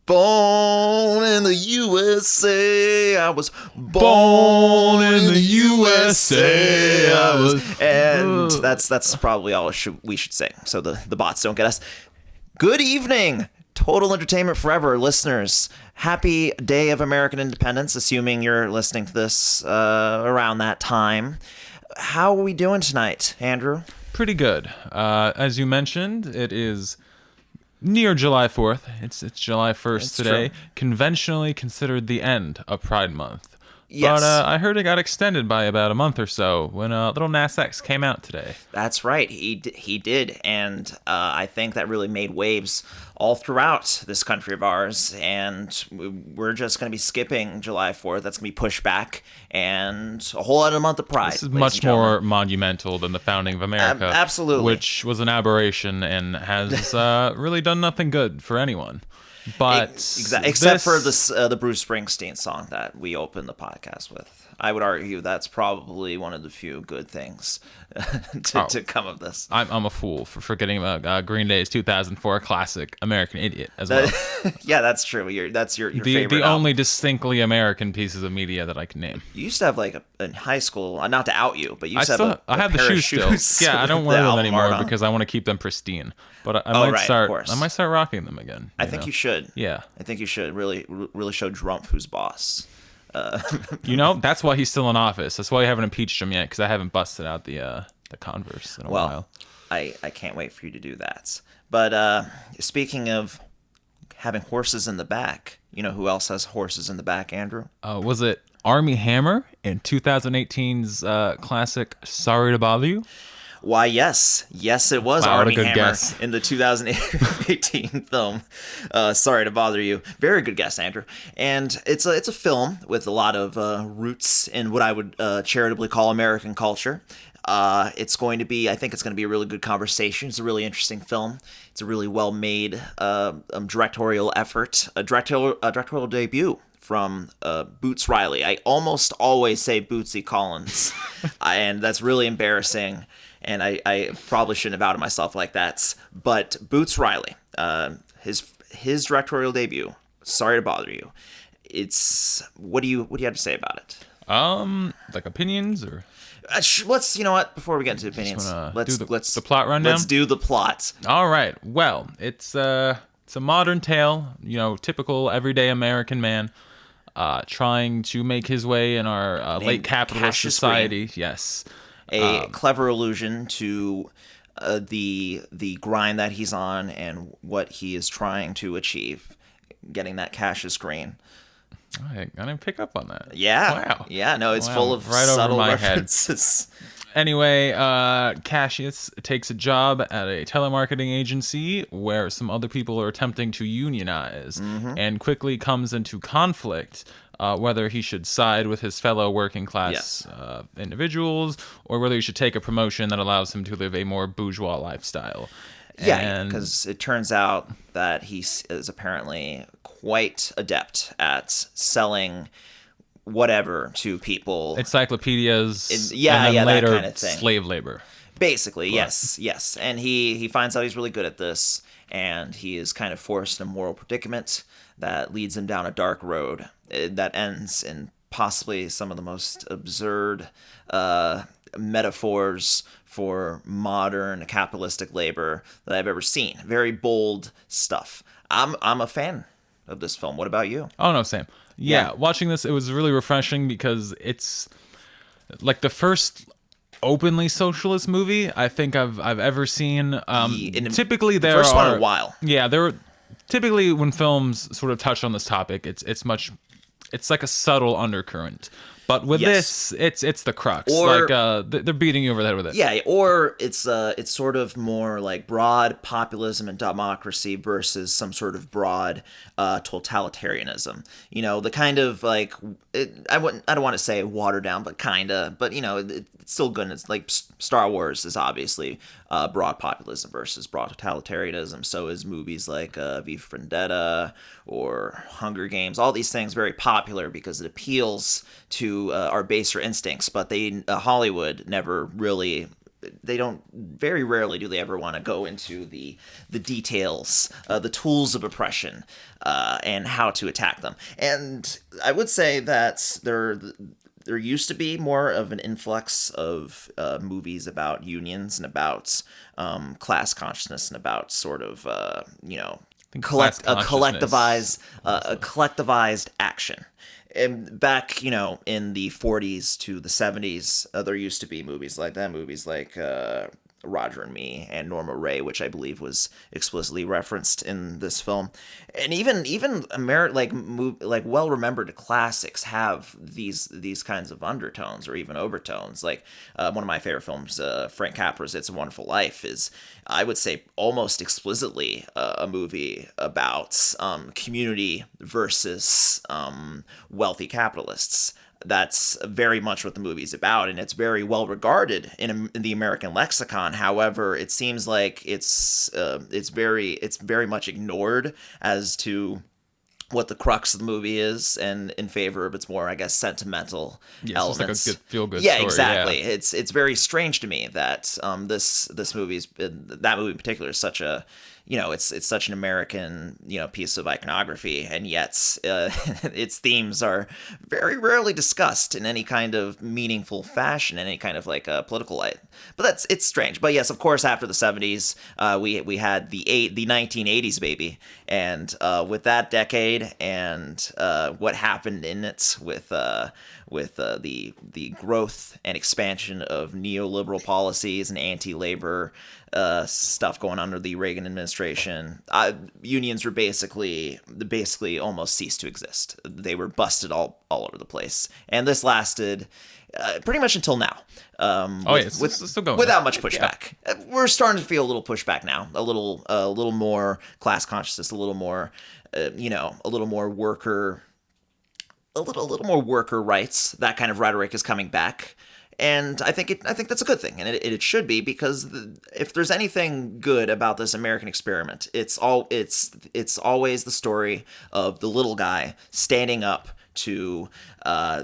Born in the USA. I was born in the USA. And that's probably all we should say, so the bots don't get us. Good evening, Total Entertainment Forever listeners. Happy Day of American Independence, assuming you're listening to this around that time. How are we doing tonight, Andrew? Pretty good. As you mentioned, it is near July 4th. It's July 1st today. True. Conventionally considered the end of Pride Month. Yes. But I heard it got extended by about a month or so when Little Nas X came out today. That's right. He did. And I think that really made waves all throughout this country of ours. And we're just going to be skipping July 4th. That's going to be pushed back. And a whole other month of Pride. This is much more monumental than the founding of America. Absolutely. Which was an aberration and has really done nothing good for anyone. But except for the Bruce Springsteen song that we opened the podcast with. I would argue that's probably one of the few good things to come of this. I'm a fool for forgetting about Green Day's 2004 classic American Idiot as well. Yeah, that's true. That's your favorite the album. only distinctly American pieces of media that I can name. You used to have in high school, not to out you, but you used to have I have the shoes still. Yeah, I don't wear them anymore because I want to keep them pristine. But I might start rocking them again. I think you should. Yeah. I think you should really show Trump who's boss. That's why he's still in office. That's why you haven't impeached him yet, because I haven't busted out the Converse in a while. I can't wait for you to do that. But speaking of having horses in the back, you know who else has horses in the back, Andrew? Was it Armie Hammer in 2018's classic Sorry to Bother You? Why, yes, it was Armie Hammer in the 2018 film. Sorry to Bother You. Very good guess, Andrew. And it's a film with a lot of roots in what I would charitably call American culture. I think it's going to be a really good conversation. It's a really interesting film. It's a really well-made directorial effort, a directorial debut from Boots Riley. I almost always say Bootsy Collins, and that's really embarrassing. And I probably shouldn't have outed myself like that. But Boots Riley, his directorial debut, Sorry to Bother You. What do you have to say about it? Like opinions or? Let's, you know what? Before we get into opinions, let's the plot rundown. Let's do the plot. All right. Well, it's a modern tale. Typical everyday American man, trying to make his way in our late capitalist society. Green. Yes. A clever allusion to the grind that he's on and what he is trying to achieve, getting that Cassius Green. I didn't pick up on that. Yeah. Wow. Yeah, no, it's full of subtle references. Anyway, Cassius takes a job at a telemarketing agency where some other people are attempting to unionize, and quickly comes into conflict whether he should side with his fellow working class individuals or whether he should take a promotion that allows him to live a more bourgeois lifestyle. Yeah, because it turns out that he is apparently quite adept at selling whatever to people. Encyclopedias, and then later that kind of thing. Slave labor. Basically, yes. And he finds out he's really good at this, and he is kind of forced in a moral predicament that leads him down a dark road that ends in possibly some of the most absurd metaphors for modern capitalistic labor that I've ever seen. Very bold stuff. I'm a fan of this film. What about you? Oh, no, same. Yeah, watching this, it was really refreshing because it's like the first openly socialist movie I think I've ever seen. Typically, there first are one in a while. Yeah, typically when films sort of touch on this topic, it's like a subtle undercurrent. But with this, it's the crux. Or, they're beating you over the head with it. Yeah, or it's sort of more like broad populism and democracy versus some sort of broad totalitarianism. The kind of I don't want to say watered down, but kinda. But it's still good. It's like Star Wars is obviously broad populism versus broad totalitarianism. So is movies like V for Vendetta or Hunger Games. All these things very popular because it appeals to our baser instincts, but Hollywood never really very rarely do they ever want to go into the details, the tools of oppression, and how to attack them. And I would say that there used to be more of an influx of movies about unions and about class consciousness and about sort of collectivized action. And back, in the 40s to the 70s, there used to be movies like that, movies like Roger and Me and Norma Ray, which I believe was explicitly referenced in this film. And even well remembered classics have these kinds of undertones or even overtones. Like one of my favorite films, Frank Capra's It's a Wonderful Life, is, I would say, almost explicitly a movie about community versus wealthy capitalists. That's very much what the movie's about, and it's very well regarded in the American lexicon. However, it seems like it's very much ignored as to what the crux of the movie is, and in favor of its more, I guess, sentimental elements. It's like a feel-good story. Exactly. Yeah. It's very strange to me that that movie in particular is such a it's such an American piece of iconography, and yet its themes are very rarely discussed in any kind of meaningful fashion, any kind of political light. But it's strange. But yes, of course, after the 70s, we had the 1980s baby, and with that decade and what happened in it with the growth and expansion of neoliberal policies and anti-labor stuff going on under the Reagan administration, unions were basically almost ceased to exist. They were busted all over the place, and this lasted pretty much until now. It's still going without much pushback. Yeah. We're starting to feel a little pushback now, a little more class consciousness, a little more worker. A little more worker rights. That kind of rhetoric is coming back, and I think that's a good thing, and it should be, because if there's anything good about this American experiment, it's always the story of the little guy standing up to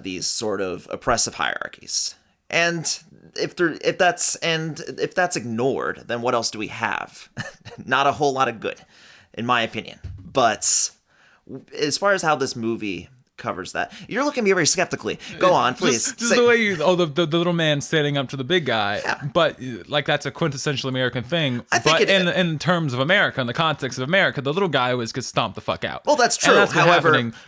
these sort of oppressive hierarchies. And if that's ignored, then what else do we have? Not a whole lot of good, in my opinion. But as far as how this movie covers that, you're looking at me very skeptically. Go on, please. Just the way the little man standing up to the big guy, yeah. But that's a quintessential American thing. I think in terms of America, in the context of America, the little guy always gets stomped the fuck out. Well, that's true. And that's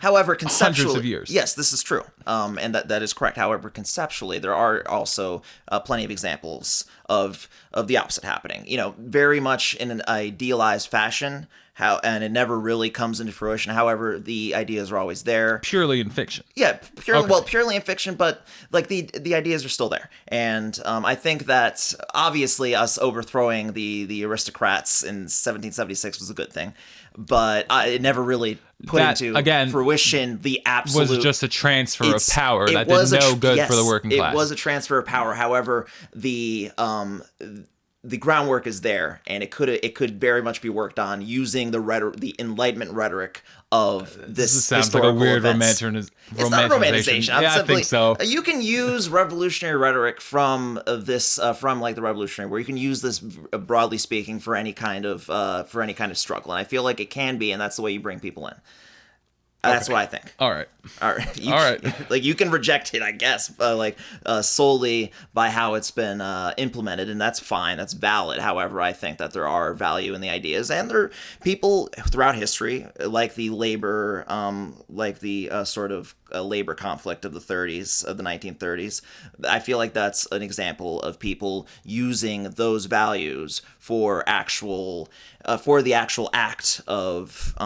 however, conceptually, hundreds of years. Yes, this is true. And that is correct. However, conceptually, there are also plenty of examples of the opposite happening. Very much in an idealized fashion. And it never really comes into fruition. However, the ideas are always there. Purely in fiction. Yeah, purely in fiction, but the ideas are still there. And I think that obviously us overthrowing the aristocrats in 1776 was a good thing, but it never really put into fruition the absolute. Was just a transfer of power that did no good for the working class. It was a transfer of power. However, the groundwork is there, and it could very much be worked on using the Enlightenment rhetoric of this sounds like a weird romanticization. It's not romanticization. I think so. You can use revolutionary rhetoric from the Revolutionary War. You can use this broadly speaking for any kind of struggle, and I feel like it can be, and that's the way you bring people in. That's what I think. All right. You can reject it, I guess, solely by how it's been implemented, and that's fine. That's valid. However, I think that there are value in the ideas, and there are people throughout history, like the labor, sort of labor conflict of the 1930s. I feel like that's an example of people using those values for the actual act of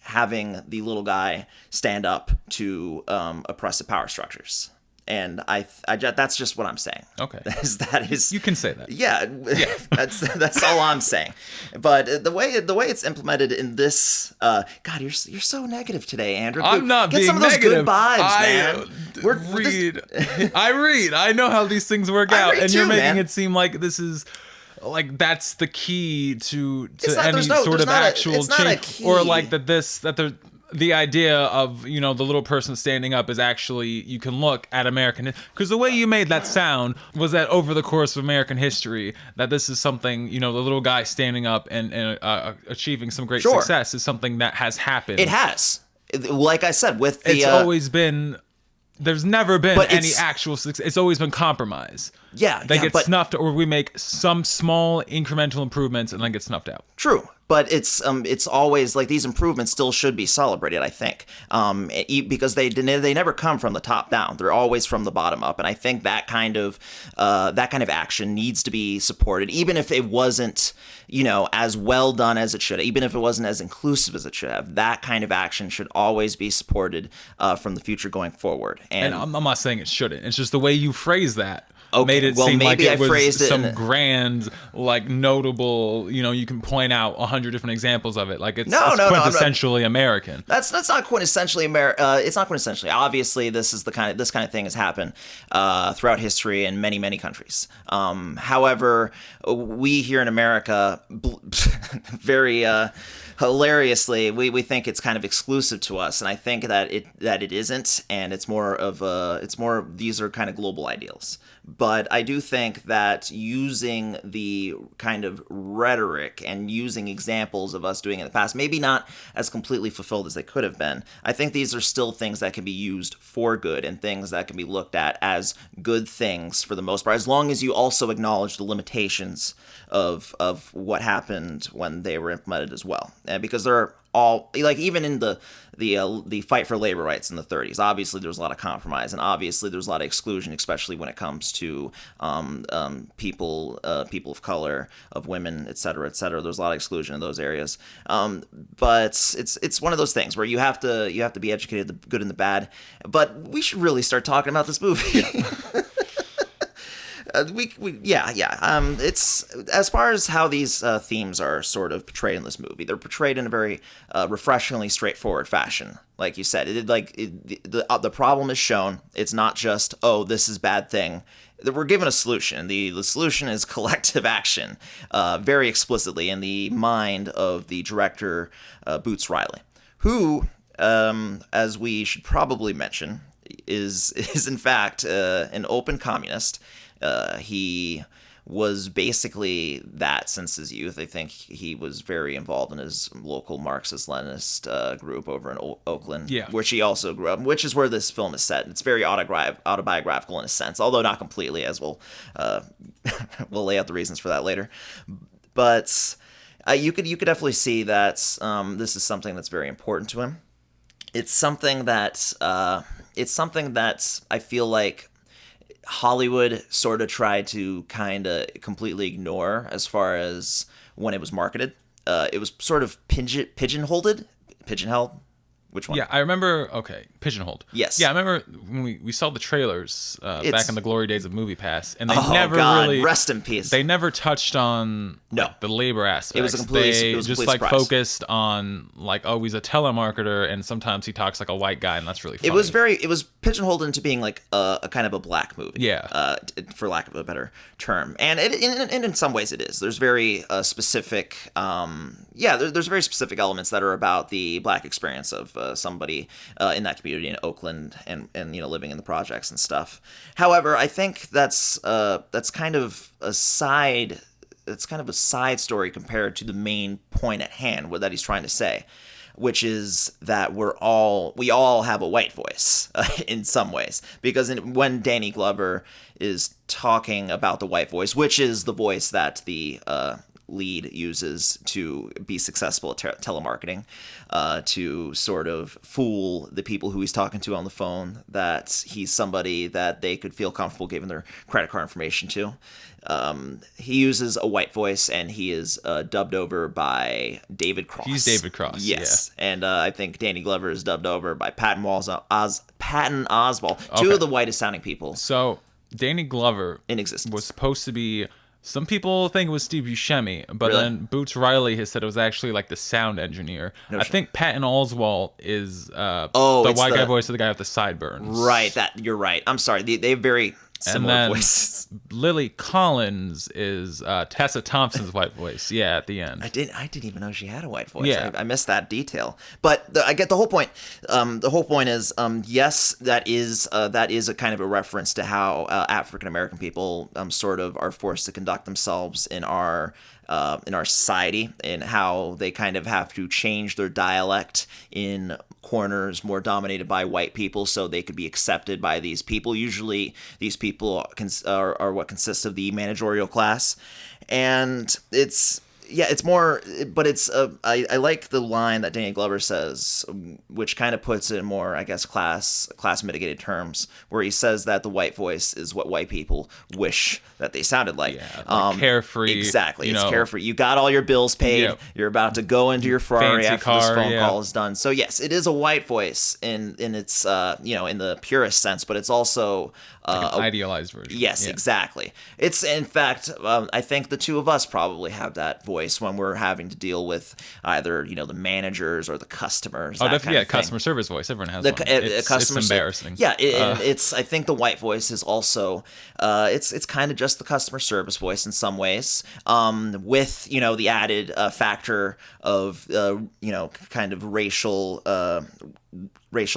having the little guy stand up to oppressive power structures. And I that's just what I'm saying. Okay. That is you can say that. Yeah. That's all I'm saying. But the way it's implemented in this, God, you're so negative today, Andrew. I'm not being negative. Get some of those good vibes, man. I read. I know how these things work out, and you're making it seem like this is. That's the key to any sort of actual change, or that the idea of, the little person standing up is actually, you can look at American, because the way you made that sound was that over the course of American history, that this is something, the little guy standing up and achieving some great success is something that has happened. It has. Like I said, with the... It's always been... There's never been any actual success. It's always been compromise. Yeah. They get snuffed, or we make some small incremental improvements and then get snuffed out. True. But it's always like these improvements still should be celebrated, I think, because they never come from the top down. They're always from the bottom up, and I think that kind of action needs to be supported, even if it wasn't as well done as it should, even if it wasn't as inclusive as it should have. That kind of action should always be supported from the future going forward. And I'm not saying it shouldn't. It's just the way you phrase that. Okay, made it seem like it was some it grand, like notable, you can point out 100 different examples of it. Like it's quintessentially American. That's not quintessentially it's not quintessentially. Obviously, this kind of thing has happened throughout history in many, many countries. However, we here in America, very hilariously, we think it's kind of exclusive to us, and I think that it isn't, and it's more these are kind of global ideals. But I do think that using the kind of rhetoric and using examples of us doing it in the past, maybe not as completely fulfilled as they could have been, I think these are still things that can be used for good and things that can be looked at as good things for the most part, as long as you also acknowledge the limitations of what happened when they were implemented as well. And because there are all, like, even in the fight for labor rights in the 30s, obviously there was a lot of compromise, and obviously there's a lot of exclusion, especially when it comes to people of color, of women, et cetera, et cetera. There's a lot of exclusion in those areas. But it's one of those things where you have to be educated, the good and the bad. But we should really start talking about this movie. It's as far as how these themes are sort of portrayed in this movie. They're portrayed in a very refreshingly straightforward fashion. Like you said, the problem is shown. It's not just, oh, this is bad thing. We're given a solution. The solution is collective action, very explicitly in the mind of the director, Boots Riley, who, as we should probably mention, is in fact an open communist. He was basically that since his youth. I think he was very involved in his local Marxist-Leninist group over in Oakland, which he also grew up in, which is where this film is set. It's very autobiographical in a sense, although not completely, as we'll lay out the reasons for that later. But you could definitely see that this is something that's very important to him. It's something that I feel like Hollywood sort of tried to kind of completely ignore as far as when it was marketed. It was sort of pigeonholed. Which one? Yeah, I remember. Okay, Pigeonholed. Yes. Yeah, I remember when we saw the trailers back in the glory days of MoviePass, and they really rest in peace. They never touched on the labor aspect. It was a complete surprise. Focused on he's a telemarketer, and sometimes he talks like a white guy, and that's really funny. It was pigeonholed into being like a kind of a black movie. Yeah. For lack of a better term, and in some ways it is. There's very specific. There's very specific elements that are about the black experience of somebody in that community in Oakland and living in the projects and stuff. However, I think that's kind of a side story compared to the main point at hand that he's trying to say, which is that we all have a white voice in some ways, because when Danny Glover is talking about the white voice, which is the voice that the lead uses to be successful at telemarketing, to sort of fool the people who he's talking to on the phone that he's somebody that they could feel comfortable giving their credit card information to. He uses a white voice, and he is dubbed over by David Cross. He's David Cross. Yes, yeah. And I think Danny Glover is dubbed over by Patton Oswalt, two of the whitest sounding people. So Danny Glover in existence was supposed to be. Some people think it was Steve Buscemi, but really? Then Boots Riley has said it was actually like the sound engineer. I think Patton Oswalt is the white guy voice of the guy with the sideburns. Right, you're right. I'm sorry. They very similar voices. Lily Collins is Tessa Thompson's white voice. Yeah, at the end. I didn't even know she had a white voice. Yeah. I missed that detail. But I get the whole point. The whole point is, yes, that is a kind of a reference to how African American people sort of are forced to conduct themselves in our society, and how they kind of have to change their dialect in corners more dominated by white people so they could be accepted by these people. Usually these people are what consists of the managerial class, and it's more, but it's I like the line that Danny Glover says, which kind of puts it in more, I guess, class mitigated terms, where he says that the white voice is what white people wish that they sounded like. Yeah, like carefree. Exactly, it's carefree. You got all your bills paid. Yep. You're about to go into your Ferrari fancy after car, this phone call is done. So yes, it is a white voice in its in the purest sense, but it's also like an idealized version. Yes, exactly. It's, in fact, I think the two of us probably have that voice when we're having to deal with either the managers or the customers. Oh, definitely, customer service voice. Everyone has one. It's embarrassing. Yeah, it's. I think the white voice is also. It's kind of just the customer service voice in some ways, with the added factor of kind of racial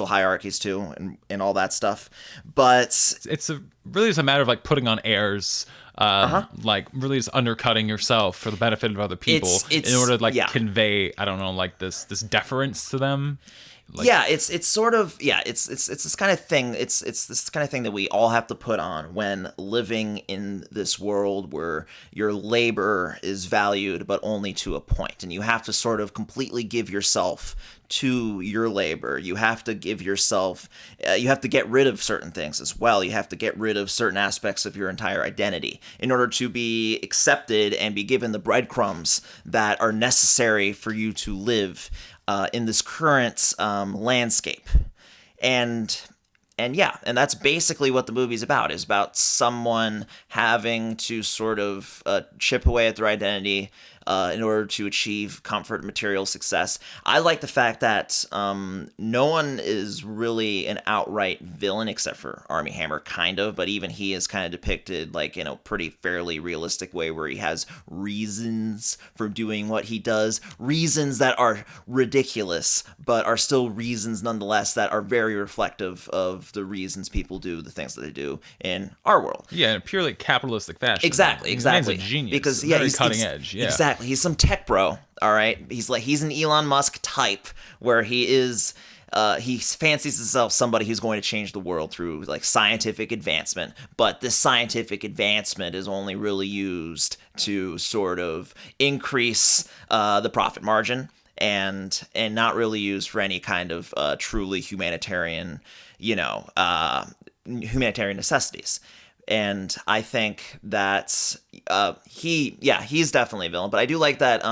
hierarchies too, and all that stuff. But it's really just a matter of like putting on airs, like really just undercutting yourself for the benefit of other people in order to convey, I don't know, like this deference to them. Like, it's this kind of thing. It's this kind of thing that we all have to put on when living in this world where your labor is valued, but only to a point, and you have to sort of completely give yourself to your labor. You have to give yourself. You have to get rid of certain things as well. You have to get rid of certain aspects of your entire identity in order to be accepted and be given the breadcrumbs that are necessary for you to live in this current landscape. And that's basically what the movie's about. Is about someone having to sort of chip away at their identity in order to achieve comfort and material success. I like the fact that no one is really an outright villain except for Armie Hammer, kind of, but even he is kind of depicted like in a pretty fairly realistic way, where he has reasons for doing what he does, reasons that are ridiculous, but are still reasons nonetheless that are very reflective of the reasons people do the things that they do in our world. Yeah, in a purely capitalistic fashion. Exactly. He's a genius. Because he's cutting edge. Yeah. Exactly. He's some tech bro. All right. He's an Elon Musk type, where he is. He fancies himself somebody who's going to change the world through like scientific advancement, but this scientific advancement is only really used to sort of increase the profit margin, and not really used for any kind of truly humanitarian, humanitarian necessities. And I think that he's definitely a villain. But I do like that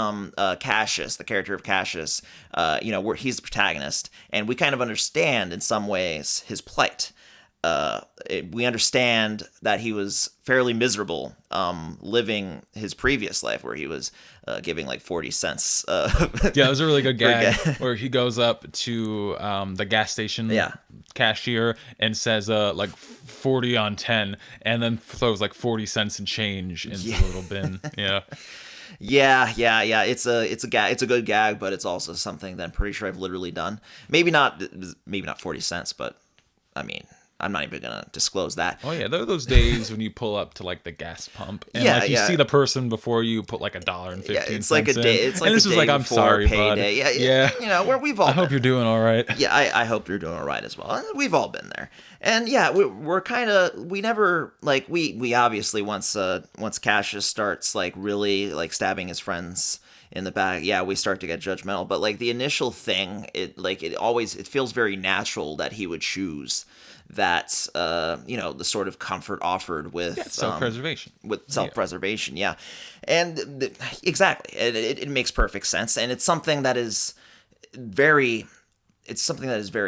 Cassius, the character of Cassius, where he's the protagonist, and we kind of understand in some ways his plight. We understand that he was fairly miserable living his previous life, where he was giving like 40 cents. It was a really good gag where he goes up to the gas station cashier and says like 40 on 10, and then throws like 40 cents in change into the little bin. Yeah. It's a gag. It's a good gag, but it's also something that I'm pretty sure I've literally done. Maybe not 40 cents, but I mean, I'm not even gonna disclose that. Oh yeah, there are those days when you pull up to like the gas pump and you see the person before you put like $1.15. Yeah, it's like a day. It's like and a day like, I'm sorry, payday. Bud. Yeah. Where we've all. I hope you're doing all right. Yeah, I hope you're doing all right as well. We've all been there, and we're kind of we never like we obviously once Cassius starts like really like stabbing his friends in the back, we start to get judgmental. But like the initial thing, it feels very natural that he would choose that the sort of comfort offered with self-preservation. And exactly, it makes perfect sense, and it's something that is very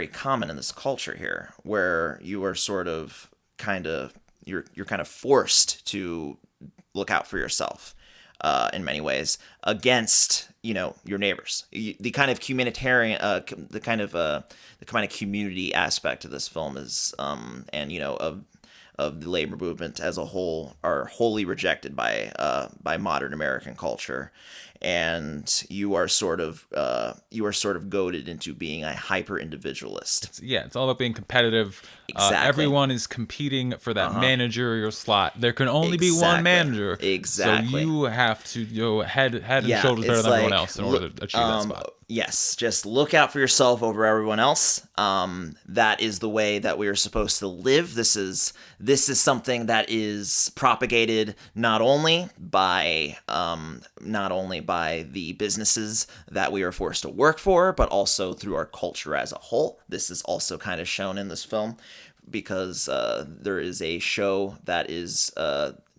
common in this culture here, where you are sort of you're kind of forced to look out for yourself in many ways against your neighbors. The kind of humanitarian, the kind of community aspect of this film is, and of the labor movement as a whole are wholly rejected by modern American culture, and you are sort of goaded into being a hyper individualist. It's all about being competitive. Exactly. Everyone is competing for that managerial slot. There can only be one manager. Exactly. So you have to go head and shoulders better than everyone else in order to achieve that spot. Yes, just look out for yourself over everyone else. That is the way that we are supposed to live. This is something that is propagated not only by the businesses that we are forced to work for, but also through our culture as a whole. This is also kind of shown in this film because there is a show that is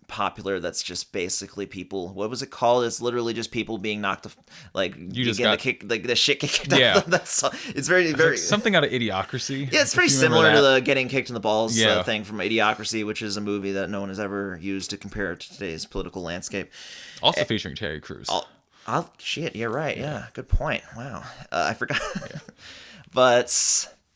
popular that's just basically people. What was it called? It's literally just people being knocked like you just got the shit kicked out. That's it's very like something out of Idiocracy. Yeah, it's pretty similar to the getting kicked in the balls thing from Idiocracy, which is a movie that no one has ever used to compare it to today's political landscape. Also featuring Terry Crews. Shit, you're right. Yeah, good point. Wow, I forgot.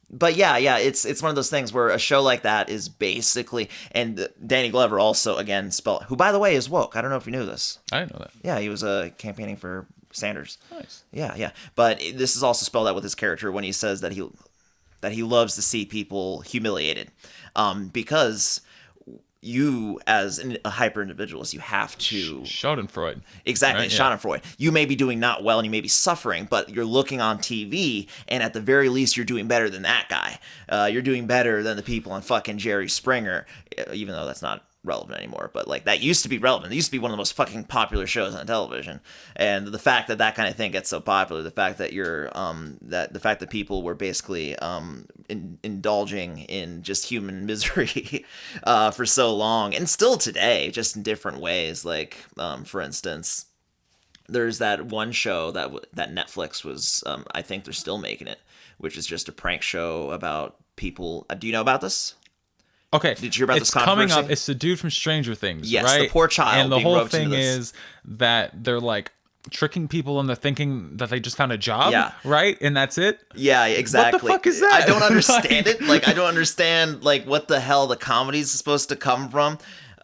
But yeah, it's one of those things where a show like that is basically, and Danny Glover also, again, who, by the way, is woke. I don't know if you knew this. I didn't know that. Yeah, he was campaigning for Sanders. Nice. Yeah. But this is also spelled out with his character when he says that he loves to see people humiliated, because you, as a hyper individualist, you have to Schadenfreude. Exactly, right? Schadenfreude. You may be doing not well and you may be suffering, but you're looking on TV, and at the very least, you're doing better than that guy. You're doing better than the people on fucking Jerry Springer, even though that's not relevant anymore. But like that used to be relevant. It used to be one of the most fucking popular shows on television, and the fact that kind of thing gets so popular, the fact that the fact that people were basically indulging in just human misery for so long, and still today, just in different ways. Like for instance, there's that one show that Netflix was, I think they're still making it, which is just a prank show about people. Do you know about this? Okay, did you hear about it's this controversy? Coming up. It's the dude from Stranger Things. Yes, right? The poor child. And the whole thing is that they're like tricking people into thinking that they just found a job. Yeah. Right, and that's it. Yeah, exactly. What the fuck is that? I don't understand it. Like, I don't understand what the hell the comedy is supposed to come from.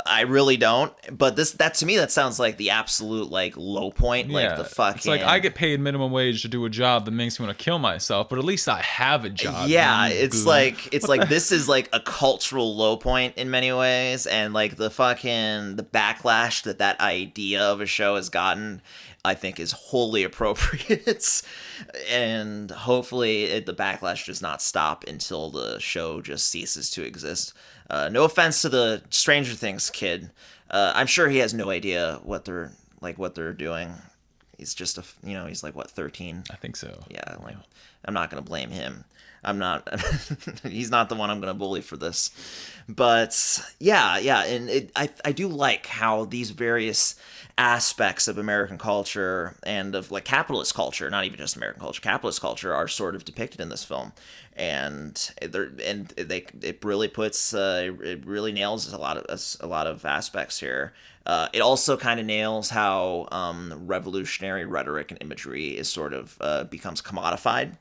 I really don't. But that to me, that sounds like the absolute low point. Like the fucking. It's like I get paid minimum wage to do a job that makes me want to kill myself, but at least I have a job. Yeah, it's like this is like a cultural low point in many ways, and like the backlash that idea of a show has gotten, I think, is wholly appropriate. And hopefully the backlash does not stop until the show just ceases to exist. No offense to the Stranger Things kid. I'm sure he has no idea what they're doing. He's just he's like, what, 13? I think so. Yeah, I'm not going to blame him. I'm not, he's not the one I'm going to bully for this. But yeah, and I do like how these various aspects of American culture and of capitalist culture, not even just American culture, capitalist culture, are sort of depicted in this film. And it really nails a lot of aspects here. It also kind of nails how revolutionary rhetoric and imagery is sort of becomes commodified.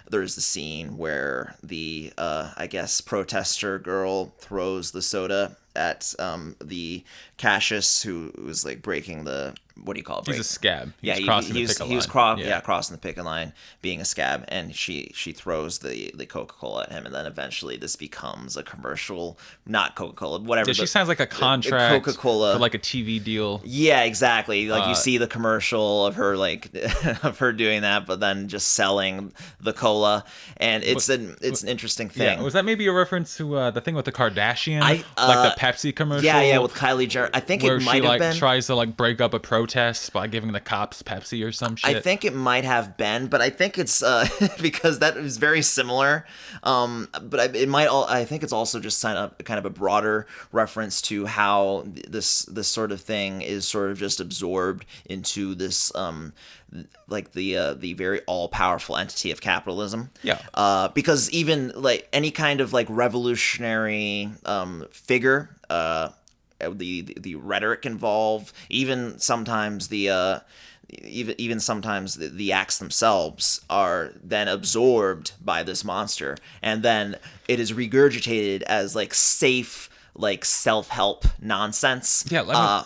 There's the scene where the I guess protester girl throws the soda at the Cassius, who was breaking the, what do you call it? He's a scab. He was crossing the picket line, being a scab, and she throws the Coca-Cola at him, and then eventually this becomes a commercial, not Coca-Cola, whatever. Yeah, she sounds like a contract Coca-Cola for a TV deal. Yeah, exactly. You see the commercial of her of her doing that, but then just selling the cola, and it's an interesting thing. Yeah, was that maybe a reference to the thing with the Kardashians, the Pepsi commercial? Yeah, with Kylie Jenner. I think it might have been. Tries to break up a protest by giving the cops Pepsi or some shit. I think it might have been, but I think it's because that is very similar. But I think it's also just kind of a broader reference to how this sort of thing is sort of just absorbed into this the very all-powerful entity of capitalism. Yeah. Because even any kind of revolutionary figure, the rhetoric involved, even sometimes the acts themselves are then absorbed by this monster, and then it is regurgitated as safe like self-help nonsense. Yeah,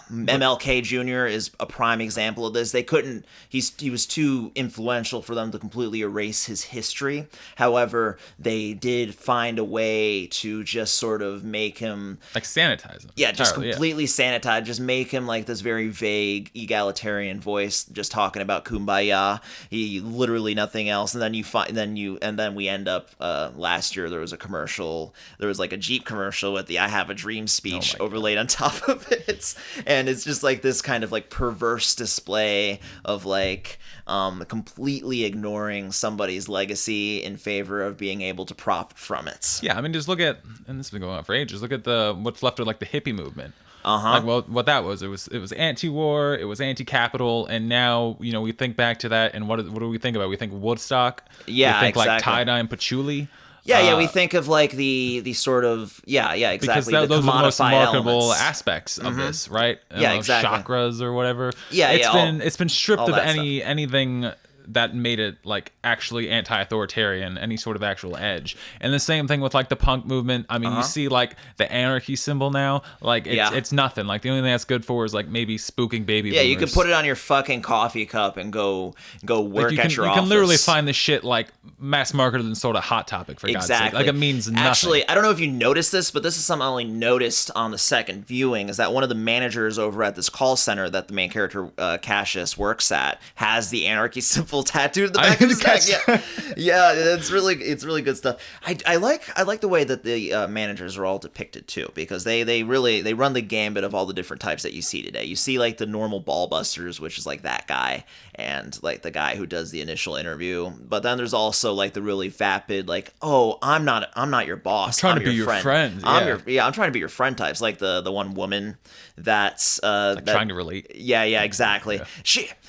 MLK Jr. is a prime example of this. They couldn't. He was too influential for them to completely erase his history. However, they did find a way to just sort of make him like sanitize him. Yeah, just completely sanitize. Just make him like this very vague egalitarian voice, just talking about kumbaya. He literally nothing else. And then we end up last year there was a commercial. There was like a Jeep commercial with the "I Have a Dream" speech overlaid on top of it, and it's just like this kind of like perverse display of like completely ignoring somebody's legacy in favor of being able to profit from it. Yeah, I mean, just look at, and this has been going on for ages. Look at what's left of like the hippie movement. Uh-huh. Like, what that was. It was anti-war. It was anti-capital. And now, we think back to that, and what do we think about? We think Woodstock. Yeah, we think exactly. like tie-dye and patchouli. Yeah, we think of like the sort of exactly, because those are the most remarkable aspects of this, right? Exactly. Chakras or whatever. Yeah, it's been stripped of anything that made it like actually anti-authoritarian, any sort of actual edge. And the same thing with like the punk movement. I mean, you see like the anarchy symbol now, like it's nothing. Like the only thing that's good for is like maybe spooking baby boomers. You could put it on your fucking coffee cup and go work at your office. You can literally find this shit like mass marketed and sold at Hot Topic, for God's sake. Like it means nothing. Actually, I don't know if you noticed this, but this is something I only noticed on the second viewing, is that one of the managers over at this call center that the main character Cassius works at has the anarchy symbol tattooed in the back of his neck. Yeah, it's really good stuff. I like the way that the managers are all depicted too, because they run the gambit of all the different types that you see today. You see like the normal ball busters, which is like that guy, and like the guy who does the initial interview. But then there's also like the really vapid, like, oh, I'm not your boss. I'm trying to be your friend. I'm trying to be your friend types. Like the one woman that's trying to relate. Yeah, exactly.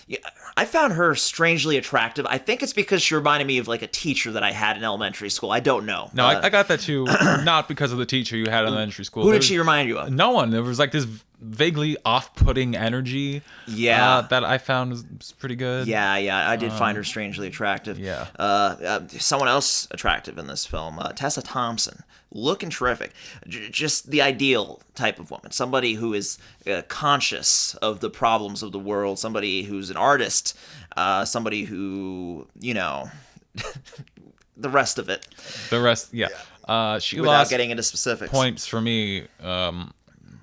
Yeah. I found her strangely attractive. I think it's because she reminded me of like a teacher that I had in elementary school. I don't know. No, I got that too. Not because of the teacher you had in elementary school. Who did she remind you of? No one. There was like this vaguely off-putting energy. That I found was pretty good. Yeah. I did find her strangely attractive. Yeah. Someone else attractive in this film, Tessa Thompson. Looking terrific. Just the ideal type of woman. Somebody who is conscious of the problems of the world. Somebody who's an artist. Somebody who, the rest of it. The rest, yeah. She Without lost getting into specifics. points for me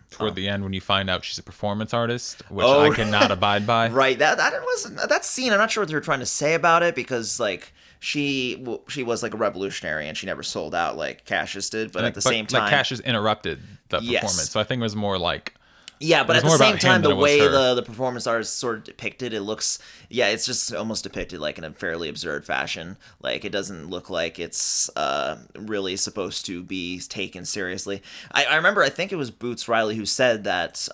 toward the end when you find out she's a performance artist, which I cannot abide by. Right. That scene, I'm not sure what they were trying to say about it, because like she was like a revolutionary and she never sold out like Cassius did, but at the same time, like Cassius interrupted the performance, so I think it was more like. Yeah, but at the same time, the way the performance art is sort of depicted, it looks, it's just almost depicted like in a fairly absurd fashion. Like, it doesn't look like it's really supposed to be taken seriously. I remember, I think it was Boots Riley who said that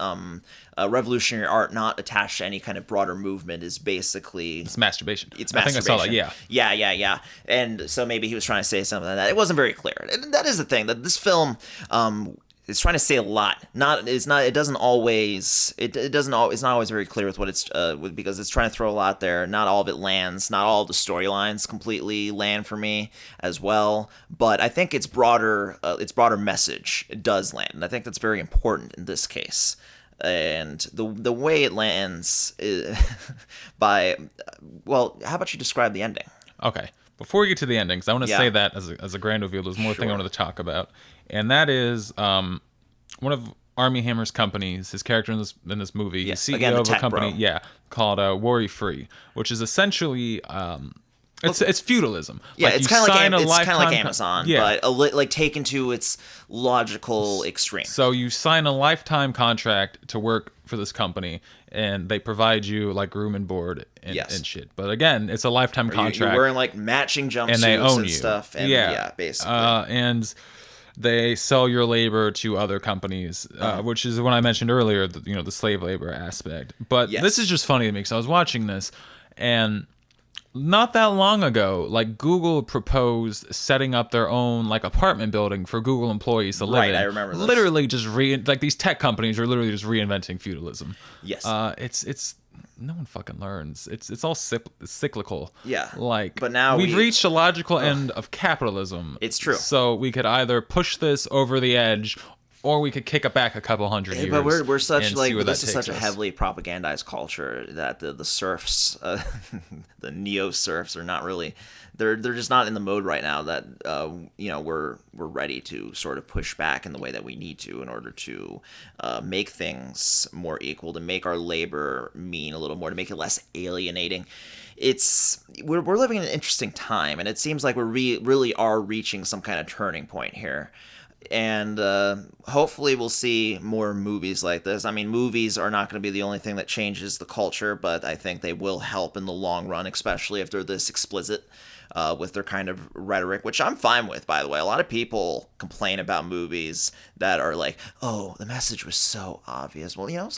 revolutionary art not attached to any kind of broader movement is basically... It's masturbation. It's masturbation. I think I saw that, yeah. Yeah. And so maybe he was trying to say something like that. It wasn't very clear. And that is the thing, that this film... it's trying to say a lot. It's not always very clear with what it's because it's trying to throw a lot there. Not all of it lands. Not all of the storylines completely land for me as well. But I think its broader message does land, and I think that's very important in this case. And the way it lands is how about you describe the ending? Okay. Before we get to the endings, I want to say that as a grand reveal, there's more thing I wanted to talk about, and that is one of Armie Hammer's companies. His character in this movie, he's CEO of a company, called Worry Free, which is essentially it's feudalism. Yeah, it's kind of like Amazon, but like taken to its logical extreme. So you sign a lifetime contract to work for this company, and they provide you like room and board and shit. But again, it's a lifetime contract. You're wearing like matching jumpsuits and they own and you. Stuff. And, basically. And they sell your labor to other companies, which is what I mentioned earlier, the slave labor aspect. But this is just funny to me, because I was watching this, and not that long ago, like Google proposed setting up their own like apartment building for Google employees to live in. Right, I remember this. Literally just like these tech companies are literally just reinventing feudalism. Yes. It's no one fucking learns. It's all cyclical. Yeah. But now we've reached a logical end of capitalism. It's true. So we could either push this over the edge or we could kick it back a couple hundred years. But we're such like this is such a heavily propagandized culture that the serfs, the neo serfs, are not really. They're just not in the mode right now that we're ready to sort of push back in the way that we need to in order to make things more equal, to make our labor mean a little more, to make it less alienating. We're living in an interesting time, and it seems like we really are reaching some kind of turning point here. And hopefully we'll see more movies like this. I mean, movies are not going to be the only thing that changes the culture, but I think they will help in the long run, especially if they're this explicit with their kind of rhetoric, which I'm fine with, by the way. A lot of people complain about movies that are like, oh, the message was so obvious. Well,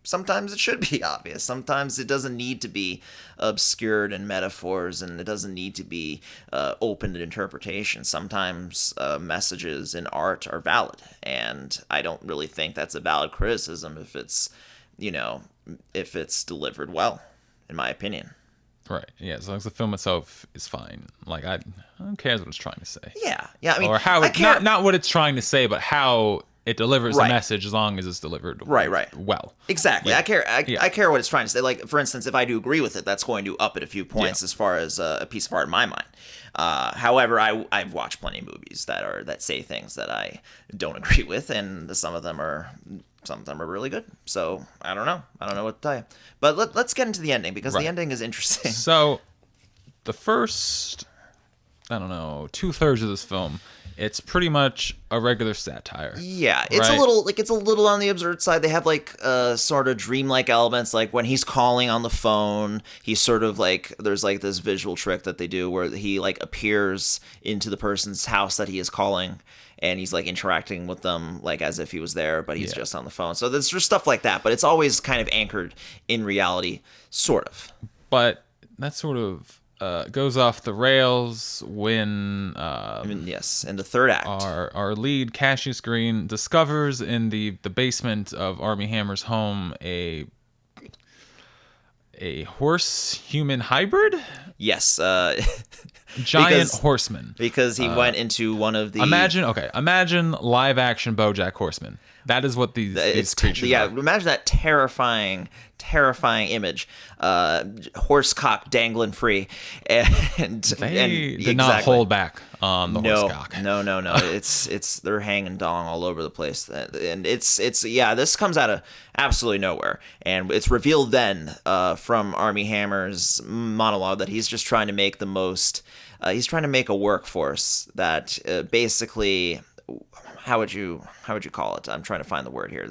sometimes it should be obvious. Sometimes it doesn't need to be obscured in metaphors, and it doesn't need to be open to interpretation. Sometimes messages in art are valid, and I don't really think that's a valid criticism if it's delivered well, in my opinion. Right. Yeah. As long as the film itself is fine. Like, who cares what it's trying to say? Yeah. I mean, or how not what it's trying to say, but how it delivers the message, as long as it's delivered well. Exactly. Yeah. I care what it's trying to say. Like, for instance, if I do agree with it, that's going to up it a few points as far as a piece of art in my mind. However, I've watched plenty of movies that say things that I don't agree with, and some of them are really good. So I don't know what to tell you. But let's get into the ending, because the ending is interesting. So the first, I don't know, 2/3 of this film, it's pretty much a regular satire. Yeah, it's a little on the absurd side. They have sort of dreamlike elements, like when he's calling on the phone, he's sort of there's this visual trick that they do where he appears into the person's house that he is calling, and he's interacting with them as if he was there, but he's just on the phone. So there's just stuff like that, but it's always kind of anchored in reality, sort of. But that sort of goes off the rails when in the third act, our lead Cassius Green discovers in the basement of Armie Hammer's home a horse human hybrid. Yes. Giant horseman. Because he went into one of the... Imagine live action BoJack Horseman. That is what these creatures are. Imagine that terrifying image. Horse cock dangling free. And they did not hold back on the horse cock. No. They're hanging dong all over the place. And this comes out of absolutely nowhere. And it's revealed then from Armie Hammer's monologue that he's just trying to make the most... he's trying to make a workforce that basically... How would you call it? I'm trying to find the word here.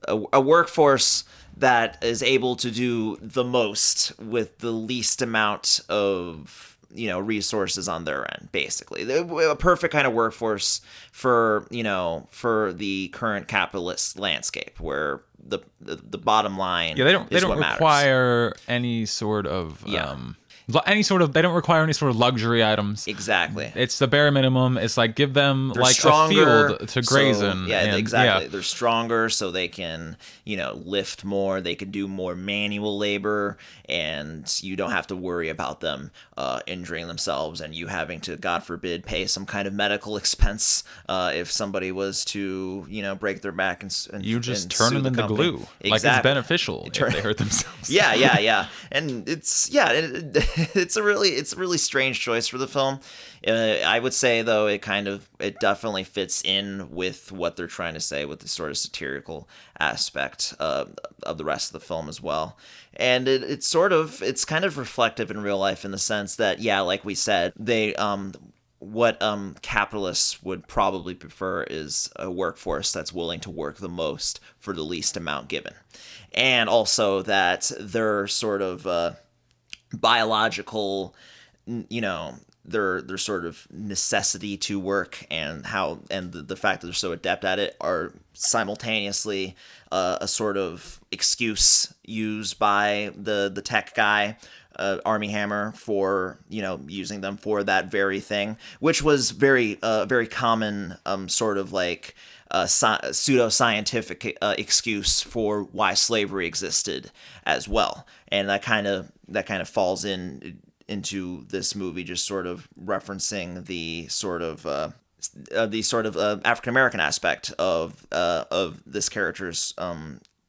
A workforce that is able to do the most with the least amount of resources on their end. Basically, a perfect kind of workforce for the current capitalist landscape, where the bottom line. Yeah, they don't require any sort of they don't require any sort of luxury items. Exactly. It's the bare minimum. It's give them a field to graze in. Yeah, exactly. Yeah. They're stronger, so they can, lift more. They can do more manual labor, and you don't have to worry about them injuring themselves and you having to, God forbid, pay some kind of medical expense if somebody was to, break their back and you just turn them into glue. Exactly. It's beneficial if they hurt themselves. Yeah. And it's a really strange choice for the film. I would say, though, it definitely fits in with what they're trying to say, with the sort of satirical aspect of the rest of the film as well. And it's kind of reflective in real life, in the sense that, like we said, they what capitalists would probably prefer is a workforce that's willing to work the most for the least amount given, and also that they're sort of biological, their sort of necessity to work, and the fact that they're so adept at it are simultaneously a sort of excuse used by the tech guy, Armie Hammer, for using them for that very thing, which was very common sort of pseudo-scientific excuse for why slavery existed as well. And that kind of falls into this movie, just sort of referencing the sort of the sort of African American aspect of this character's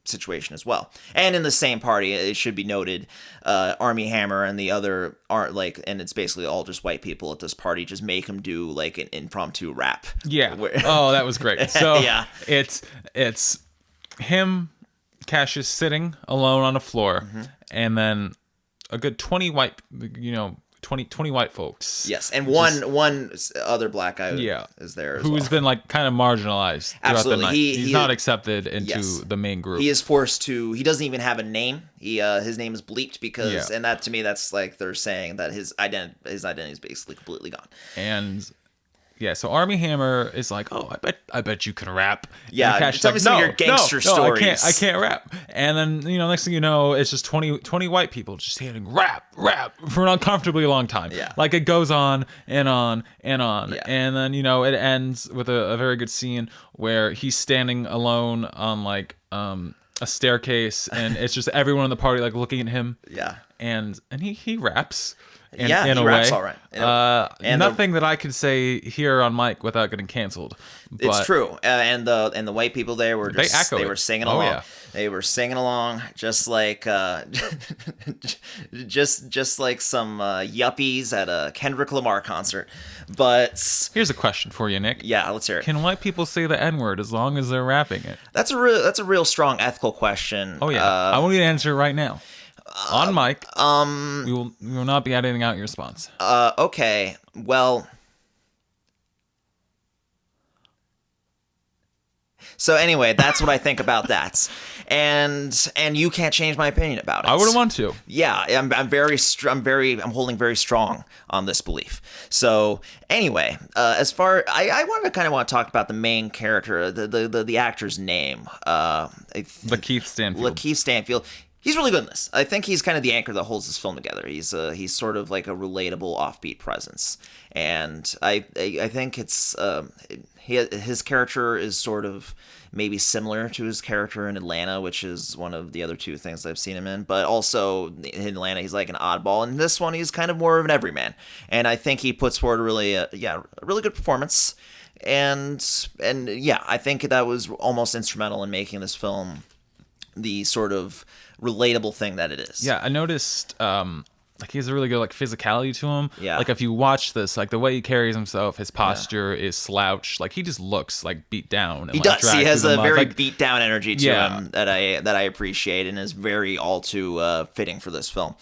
situation as well. And in the same party, it should be noted, Army Hammer and the other are like, and it's basically all just white people at this party, just make him do like an impromptu rap. Yeah. Oh, that was great. So yeah, it's him, Cassius sitting alone on the floor, and then a good 20 white, 20 white folks. Yes, and one other black guy is there as well. Who's been like kind of marginalized throughout the night. He's not accepted into the main group. He is forced to. He doesn't even have a name. His name is bleeped because, and that to me, that's like they're saying that his identity is basically completely gone. And yeah, so Army Hammer is like, oh, I bet you can rap. Yeah, tell me some of your gangster stories. I can't rap. And then, next thing you know, it's just 20 white people just saying rap for an uncomfortably long time. Yeah. Like it goes on and on and on. Yeah. And then, it ends with a very good scene where he's standing alone on like a staircase, and it's just everyone in the party like looking at him. Yeah. And he raps. In he a raps way. all right. And nothing that I could say here on mic without getting canceled. But it's true. And the white people there were just they were singing along. Yeah. They were singing along just like just like some yuppies at a Kendrick Lamar concert. But here's a question for you, Nick. Yeah, let's hear it. Can white people say the N-word as long as they're rapping it? That's a real strong ethical question. Oh yeah. I want you to answer it right now. On mic, we will not be editing out your response. Okay. Well, so anyway, that's what I think about that, and you can't change my opinion about it. I wouldn't want to. Yeah, I'm holding very strong on this belief. So anyway, as far I want to talk about the main character, the actor's name, Lakeith Stanfield. Lakeith Stanfield. He's really good in this. I think he's kind of the anchor that holds this film together. He's sort of like a relatable offbeat presence, and I think it's his character is sort of maybe similar to his character in Atlanta, which is one of the other two things I've seen him in. But also in Atlanta, he's like an oddball. In this one, he's kind of more of an everyman, and I think he puts forward a really good performance. And yeah, I think that was almost instrumental in making this film the sort of relatable thing that it is. Yeah, I noticed like he has a really good like physicality to him. Yeah. Like if you watch this, like the way he carries himself, his posture is slouched. Like he just looks like beat down. And, he like, does. He has a very like, beat down energy to him that I appreciate and is very all too fitting for this film.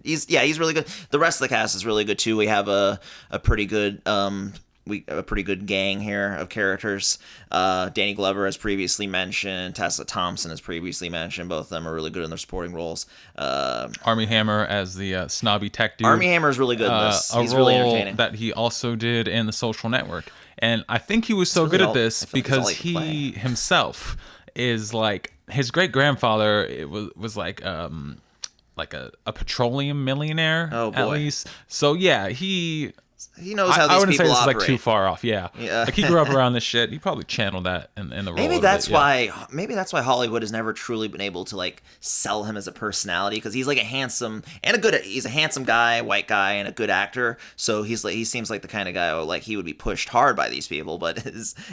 He's really good. The rest of the cast is really good too. We have a pretty good a pretty good gang here of characters. Danny Glover, as previously mentioned, Tessa Thompson, as previously mentioned. Both of them are really good in their supporting roles. Army Hammer as the snobby tech dude. Army Hammer is really good in this. He's a really role entertaining. That he also did in The Social Network. And I think he was so good at this because he himself is like, his great grandfather was like a petroleum millionaire. Oh, boy. At least. So yeah, he knows how these people operate. I wouldn't say this is like too far off. Yeah. Like he grew up around this shit. He probably channeled that in the role. Maybe that's why Hollywood has never truly been able to like sell him as a personality, because he's like he's a handsome guy, white guy, and a good actor. So he seems like the kind of guy who, like, he would be pushed hard by these people, but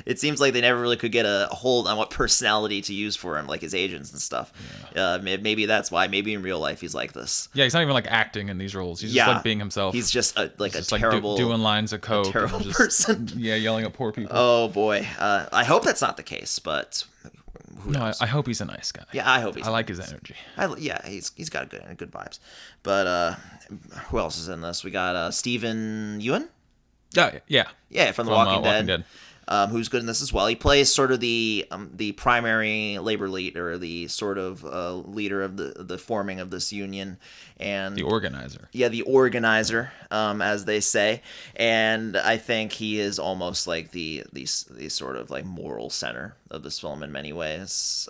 it seems like they never really could get a hold on what personality to use for him, like his agents and stuff. Yeah. Maybe that's why. Maybe in real life he's like this. Yeah, he's not even like acting in these roles. He's just like being himself. He's just a terrible. Doing lines of coke, terrible person. Yeah, yelling at poor people. Oh boy, I hope that's not the case, but who knows? I hope he's a nice guy. Yeah, I hope he's. I like his energy. He's got good vibes. But who else is in this? We got Stephen Ewan. Yeah, from The Walking Dead. Who's good in this as well. He plays sort of the primary labor leader, the sort of leader of the forming of this union, and the organizer. Yeah, the organizer, as they say. And I think he is almost like the sort of like moral center of this film in many ways.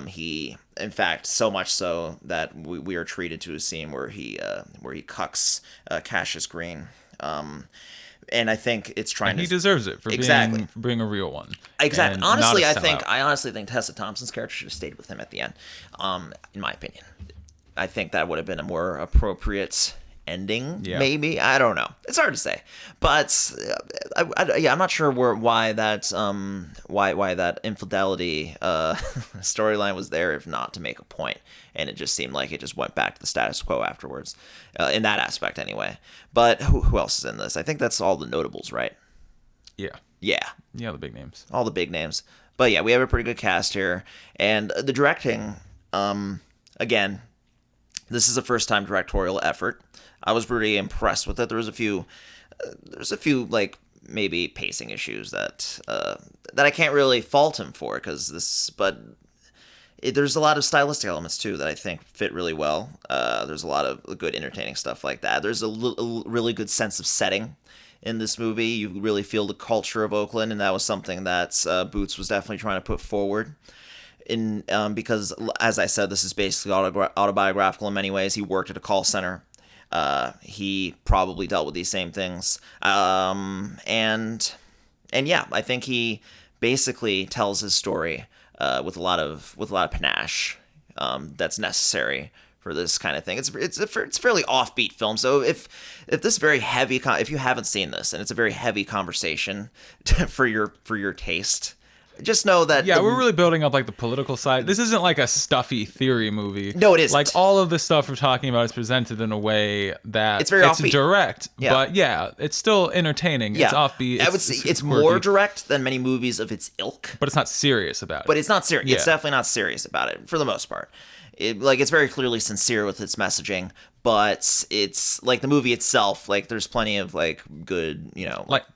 He, in fact, so much so that we are treated to a scene where he cucks Cassius Green. And I think it's trying he deserves it for being a real one. Exactly. Honestly, I honestly think Tessa Thompson's character should have stayed with him at the end. In my opinion, I think that would have been a more appropriate ending. Maybe, I don't know. It's hard to say, but I'm not sure why that infidelity storyline was there, if not to make a point. And it just seemed like it just went back to the status quo afterwards, in that aspect anyway. But who else is in this? I think that's all the notables, right? Yeah, the big names. All the big names. But yeah, we have a pretty good cast here, and the directing. Again, this is a first-time directorial effort. I was pretty impressed with it. There's a few like maybe pacing issues that I can't really fault him for, there's a lot of stylistic elements too that I think fit really well. There's a lot of good entertaining stuff like that. There's a really good sense of setting in this movie. You really feel the culture of Oakland, and that was something that Boots was definitely trying to put forward. Because, as I said, this is basically autobiographical in many ways. He worked at a call center. He probably dealt with these same things. And yeah, I think he basically tells his story with a lot of panache that's necessary for this kind of thing. It's a fairly offbeat film. So if this very heavy if you haven't seen this and it's a very heavy conversation for your taste, just know that we're really building up like the political side. This isn't like a stuffy theory movie. No, it isn't. Like all of the stuff we're talking about is presented in a way that it's very offbeat. Direct, but it's still entertaining. It's offbeat. I would say it's more direct than many movies of its ilk. But it's not serious about it. But it's not serious. Yeah. It's definitely not serious about it for the most part. It's very clearly sincere with its messaging, but it's like the movie itself. Like there's plenty of like good,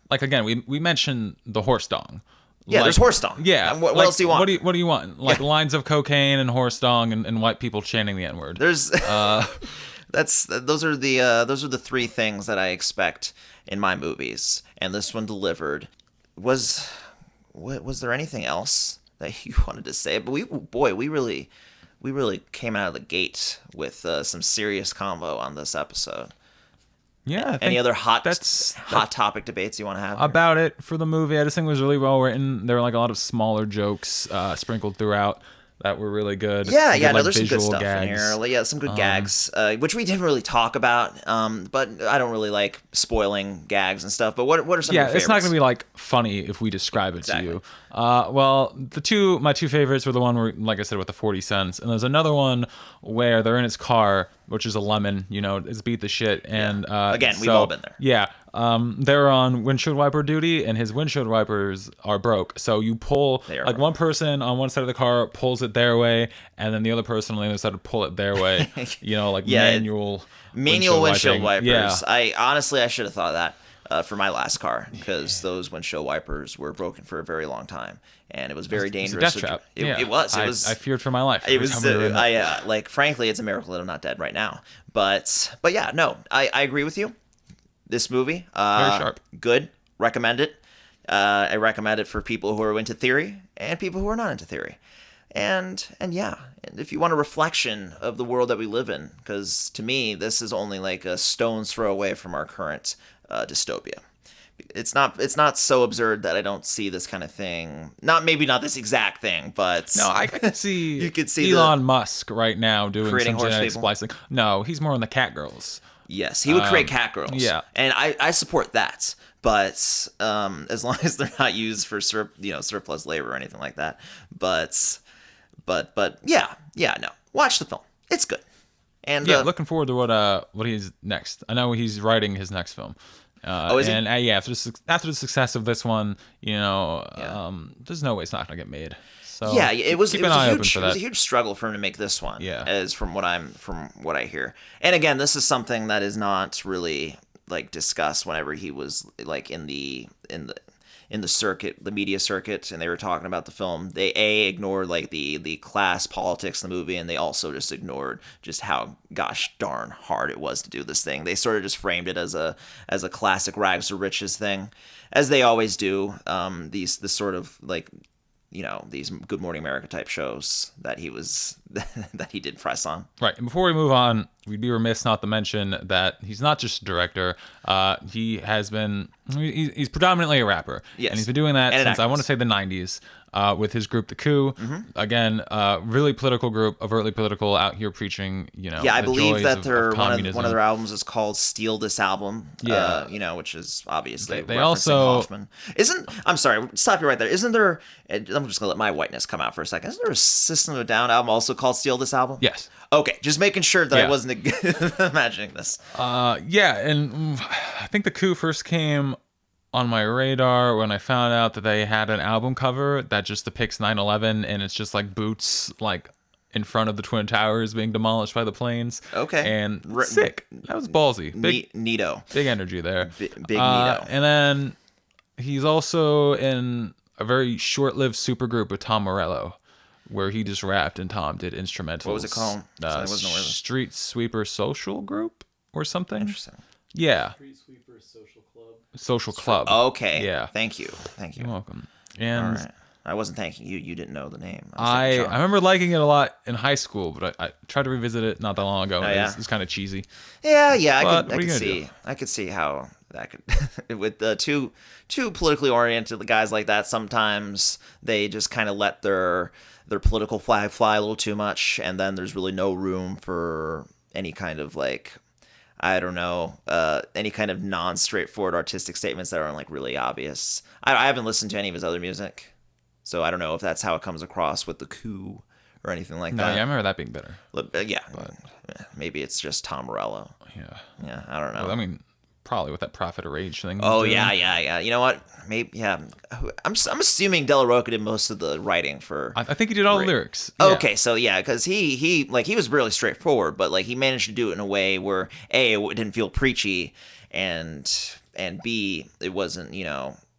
like again, we mentioned the horse dong. Yeah, there's horse dong. Yeah. What else do you want? What do you want? Like lines of cocaine and horse dong and white people chanting the N-word. There's those are the three things that I expect in my movies, and this one delivered. Was there anything else that you wanted to say? But we really came out of the gate with some serious convo on this episode. Yeah. Any other hot topic debates you want to have about it for the movie? I just think it was really well written. There were like a lot of smaller jokes sprinkled throughout that were really good. There's some good stuff in here. Yeah, some good gags, which we didn't really talk about. But I don't really like spoiling gags and stuff. But what are some of your favorites? It's not going to be like funny if we describe it to you. Well, my two favorites were the one where, like I said, with the 40 cents, and there's another one where they're in his car, which is a lemon. It's beat the shit, and again, we've all been there. Yeah. They're on windshield wiper duty, and his windshield wipers are broke. So you pull, like one person on one side of the car pulls it their way, and then the other person on the other side would pull it their way. Manual windshield wipers. Yeah. I should have thought of that for my last car, because those windshield wipers were broken for a very long time, and it was very dangerous. It was a death trap. It was. I feared for my life. It was. Frankly, it's a miracle that I'm not dead right now. But yeah, no, I agree with you. This movie, very sharp, good. Recommend it. I recommend it for people who are into theory and people who are not into theory. And if you want a reflection of the world that we live in, because to me, this is only like a stone's throw away from our current dystopia. It's not so absurd that I don't see this kind of thing. Not this exact thing, but no, I could see you could see Elon Musk right now doing creating some genetic splicing. No, he's more on the cat girls. Yes, he would create cat girls. Yeah, and I support that. But as long as they're not used for surplus labor or anything like that. But no, watch the film. It's good. And looking forward to what he's next. I know he's writing his next film. Is and after the success of this one, there's no way it's not gonna get made. So it was a huge struggle for him to make this one. Yeah, as from what I hear. And again, this is something that is not really like discussed whenever he was like in the circuit, the media circuit, and they were talking about the film. They ignored like the class politics in the movie, and they also just ignored just how gosh darn hard it was to do this thing. They sort of just framed it as a classic rags to riches thing, as they always do. This sort of like these Good Morning America type shows that he was that he did press on. Right. And before we move on, we'd be remiss not to mention that he's not just a director. He has been, he's predominantly a rapper. Yes. And he's been doing that since, I want to say, the 90s. With his group, The Coup. Again, really political group, overtly political, out here preaching, Yeah, I believe that one of their albums is called Steal This Album. Yeah. Which is obviously they referencing also Hoffman. I'm sorry, stop you right there. Isn't there, I'm just gonna let my whiteness come out for a second. Isn't there a System of a Down album also called Steal This Album? Yes. Okay, just making sure that I wasn't imagining this. Yeah, and I think The Coup first came on my radar when I found out that they had an album cover that just depicts 9/11, and it's just like boots like in front of the Twin Towers being demolished by the planes. Okay. And sick. That was ballsy. Big neato. Big energy there. Big neato. And then he's also in a very short-lived supergroup with Tom Morello, where he just rapped and Tom did instrumentals. What was it called? I wasn't aware of it. Street Sweeper Social Group or something. Interesting. Yeah. Street Sweeper Social Club. Social Club. Okay. Yeah. Thank you. You're welcome. And all right. I wasn't thanking you. You didn't know the name. I remember liking it a lot in high school, but I tried to revisit it not that long ago. Oh, yeah? It was kind of cheesy. Yeah. I could see how that could with the two politically oriented guys like that. Sometimes they just kind of let their political flag fly a little too much, and then there's really no room for any kind of like, I don't know, any kind of non-straightforward artistic statements that aren't like really obvious. I haven't listened to any of his other music, so I don't know if that's how it comes across with The Coup or anything like that. Yeah, I remember that being better. Yeah, but maybe it's just Tom Morello. Yeah, I don't know. Well, I mean, probably with that Prophet of Rage thing. Oh yeah. You know what? Maybe I'm assuming De La Roca did most of the writing for. I think he did all the lyrics. Yeah. Okay, so yeah, because he was really straightforward, but like he managed to do it in a way where A, it didn't feel preachy, and B, it wasn't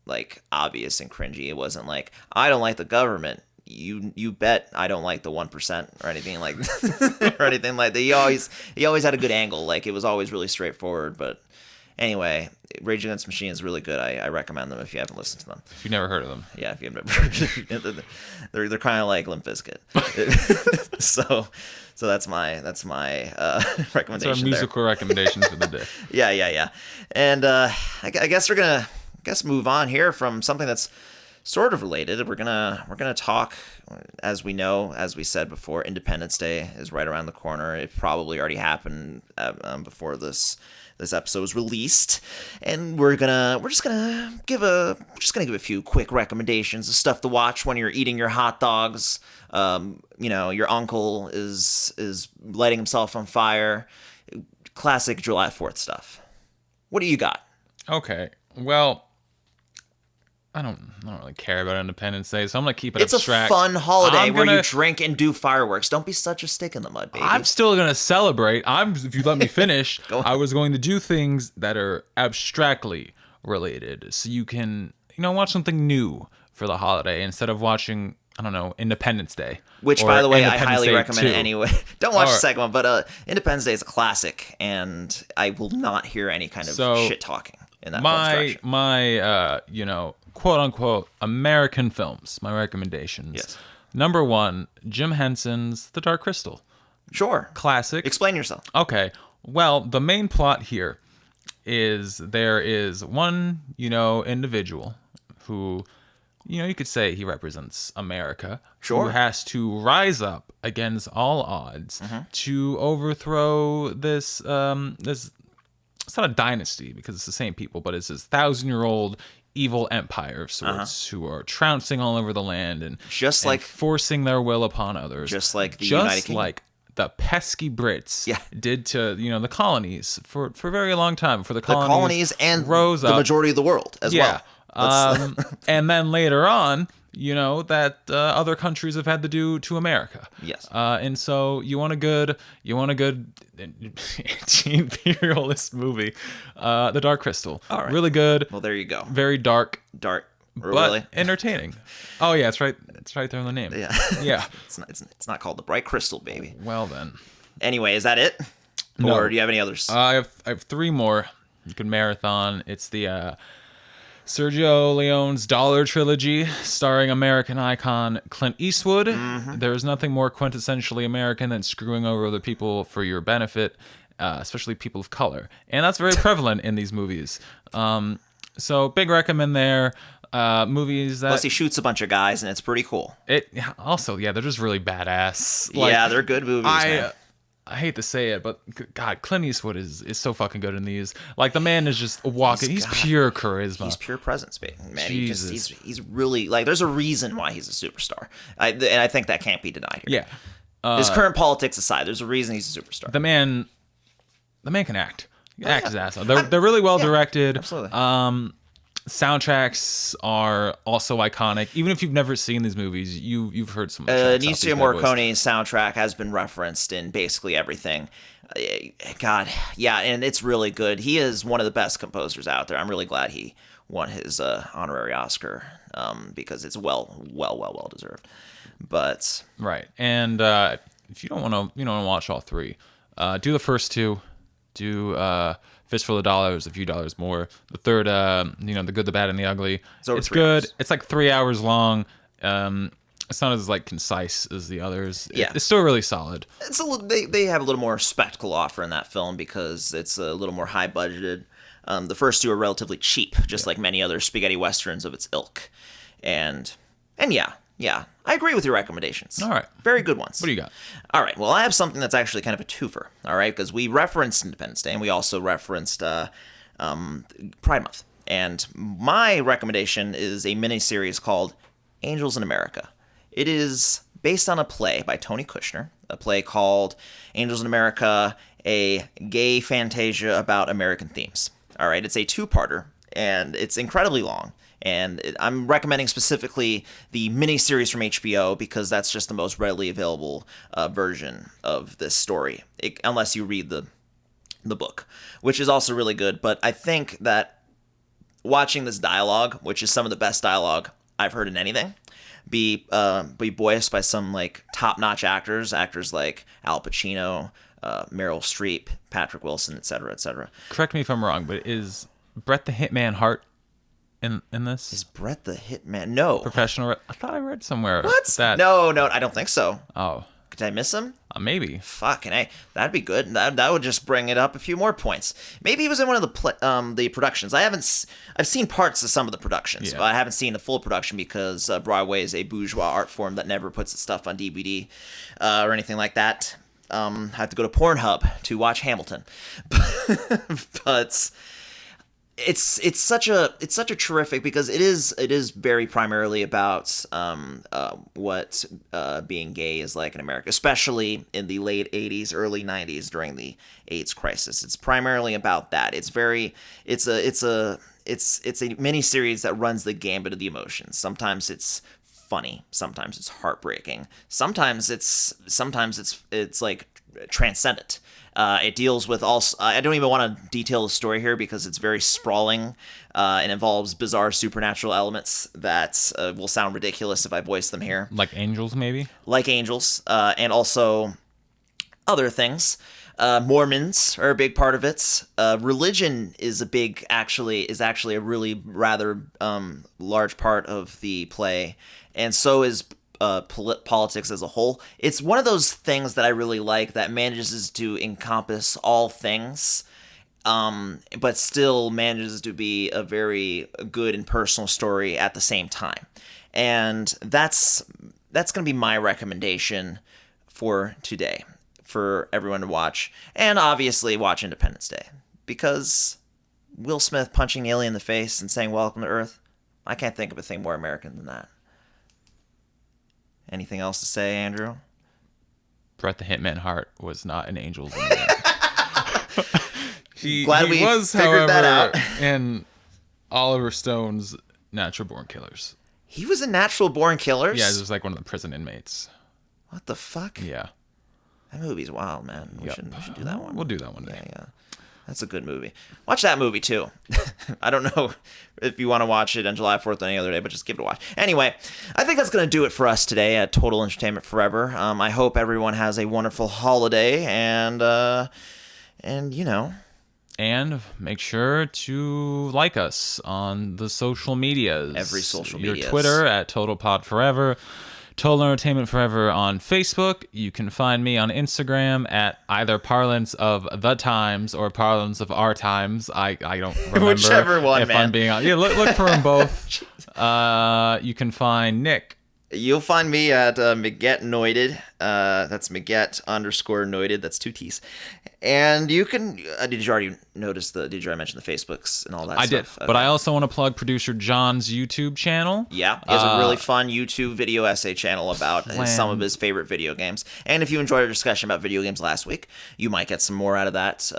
like obvious and cringy. It wasn't like, I don't like the government. You bet I don't like the 1% or anything like or anything like that. He always had a good angle. Like it was always really straightforward. But anyway, Rage Against the Machine is really good. I recommend them if you haven't listened to them. If you've never heard of them. Yeah, if you've never they're kind of like Limp Bizkit. so that's my recommendation. That's our musical recommendations for the day. Yeah. And I guess we're gonna move on here from something that's sort of related. We're gonna talk, as we said before, Independence Day is right around the corner. It probably already happened before this episode was released, and we're just gonna give a few quick recommendations of stuff to watch when you're eating your hot dogs. Your uncle is lighting himself on fire. Classic July 4th stuff. What do you got? Okay, well, I don't really care about Independence Day, so I'm gonna keep it abstract. It's a fun holiday where you drink and do fireworks. Don't be such a stick in the mud, baby. I'm still gonna celebrate. If you let me finish, I was going to do things that are abstractly related, so you can watch something new for the holiday instead of watching, I don't know, Independence Day. Which, by the way, I highly recommend anyway. Don't watch the second one, but Independence Day is a classic, and I will not hear any kind of shit talking in that film's my quote unquote American films, my recommendations. Yes. Number 1, Jim Henson's The Dark Crystal. Sure. Classic. Explain yourself. Okay. Well, the main plot here is there is one, individual who, you could say he represents America. Sure. Who has to rise up against all odds to overthrow this, it's not a dynasty because it's the same people, but it's this 1,000-year-old evil empire of sorts who are trouncing all over the land and forcing their will upon others. Just like the United Kingdom. Like the pesky Brits did to the colonies for a very long time. For the colonies and rose the majority of the world as well. And then later on, that other countries have had to do to America. Yes. And so you want a good anti-imperialist movie, The Dark Crystal. All right. Really good. Well, there you go. Very dark. But really entertaining. Oh yeah, it's right. It's right there in the name. Yeah. Yeah. It's not called The Bright Crystal, baby. Well then. Anyway, is that it? No. Or do you have any others? I have 3 more. You can marathon. It's the Sergio Leone's Dollar Trilogy, starring American icon Clint Eastwood. There is nothing more quintessentially American than screwing over other people for your benefit, especially people of color. And that's very prevalent in these movies. So big recommend there. Movies that... Plus he shoots a bunch of guys, and it's pretty cool. Also, they're just really badass. They're good movies, man. I hate to say it, but God, Clint Eastwood is so fucking good in these. Like, the man is just walking. He's pure charisma. He's pure presence, man. Jesus. He's really, like, there's a reason why he's a superstar. And I think that can't be denied here. Yeah. His current politics aside, there's a reason he's a superstar. The man can act. He can act his ass off. They're really well directed. Absolutely. Soundtracks are also iconic. Even if you've never seen these movies, you've heard some of the tracks. Ennio Morricone's soundtrack has been referenced in basically everything. God, yeah, and it's really good. He is one of the best composers out there. I'm really glad he won his honorary Oscar because it's well deserved. But right, and if you don't want to watch all three, do the first two. Do Fistful of Dollars, A Few Dollars More. The third, The Good, the Bad, and the Ugly. It's good. Hours. It's like 3 hours long. It's not as like concise as the others. Yeah. It's still really solid. It's they have a little more spectacle offer in that film because it's a little more high budgeted. The first two are relatively cheap, just like many other spaghetti westerns of its ilk. And yeah, I agree with your recommendations. All right. Very good ones. What do you got? All right. Well, I have something that's actually kind of a twofer, all right? Because we referenced Independence Day, and we also referenced Pride Month. And my recommendation is a miniseries called Angels in America. It is based on a play by Tony Kushner, a play called Angels in America, a gay fantasia about American themes. All right. It's a two-parter, and it's incredibly long. And I'm recommending specifically the miniseries from HBO because that's just the most readily available version of this story, unless you read the book, which is also really good. But I think that watching this dialogue, which is some of the best dialogue I've heard in anything, be voiced by some like top-notch actors like Al Pacino, Meryl Streep, Patrick Wilson, etc., etc. Correct me if I'm wrong, but is Bret the Hitman Hart in this? Is Bret the Hitman? No. Professional? I thought I read somewhere. What? That... No, I don't think so. Oh. Did I miss him? Maybe. Fucking A. That'd be good. That would just bring it up a few more points. Maybe he was in one of the productions. I've seen parts of some of the productions, but I haven't seen the full production because Broadway is a bourgeois art form that never puts its stuff on DVD or anything like that. I have to go to Pornhub to watch Hamilton. But it's such a terrific because it is very primarily about what being gay is like in America, especially in the late 80s, early 90s during the AIDS crisis. It's primarily about that. It's a mini series that runs the gambit of the emotions. Sometimes it's funny, sometimes it's heartbreaking, sometimes it's like transcendent. It deals with all. I don't even want to detail the story here because it's very sprawling and involves bizarre supernatural elements that will sound ridiculous if I voice them here. Like angels, maybe? Like angels, and also other things. Mormons are a big part of it. Religion is actually a really rather large part of the play, and so is politics as a whole. It's one of those things that I really like that manages to encompass all things, but still manages to be a very good and personal story at the same time. And that's going to be my recommendation for today for everyone to watch. And obviously watch Independence Day, because Will Smith punching the alien in the face and saying welcome to Earth, I can't think of a thing more American than that. Anything else to say, Andrew? Bret the Hitman Hart was not an Angels in America. he we was, figured however, that out. in Oliver Stone's Natural Born Killers. He was in Natural Born Killers? Yeah, he was like one of the prison inmates. What the fuck? Yeah. That movie's wild, man. We should do that one. We'll do that one day. Yeah. That's a good movie. Watch that movie, too. I don't know if you want to watch it on July 4th or any other day, but just give it a watch. Anyway, I think that's going to do it for us today at Total Entertainment Forever. I hope everyone has a wonderful holiday, and And make sure to like us on the social medias. Every social media. Your Twitter at TotalPodForever. Total Entertainment Forever on Facebook. You can find me on Instagram at either Parlance of the Times or Parlance of Our Times. I don't remember. Whichever one, if man. I'm being honest. Yeah, look for them both. You can find Nick. You'll find me at McGetnoided. That's McGet_noided. That's 2 T's. And you can. Did you already mention the Facebooks and all that stuff? I did. Okay. But I also want to plug producer John's YouTube channel. Yeah. He has a really fun YouTube video essay channel about some of his favorite video games. And if you enjoyed our discussion about video games last week, you might get some more out of that.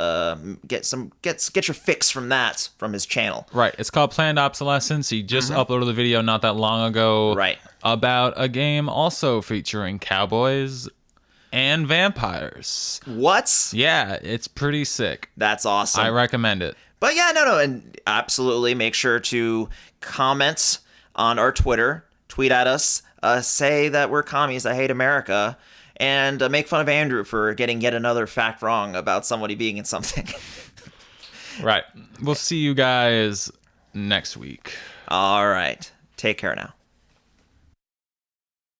Get your fix from that from his channel. Right. It's called Planned Obsolescence. He just uploaded the video not that long ago. Right. About a game also featuring cowboys and vampires. What? Yeah, it's pretty sick. That's awesome. I recommend it. But yeah, no, and absolutely make sure to comment on our Twitter, tweet at us, say that we're commies, I hate America, and make fun of Andrew for getting yet another fact wrong about somebody being in something. Right. We'll see you guys next week. All right. Take care now.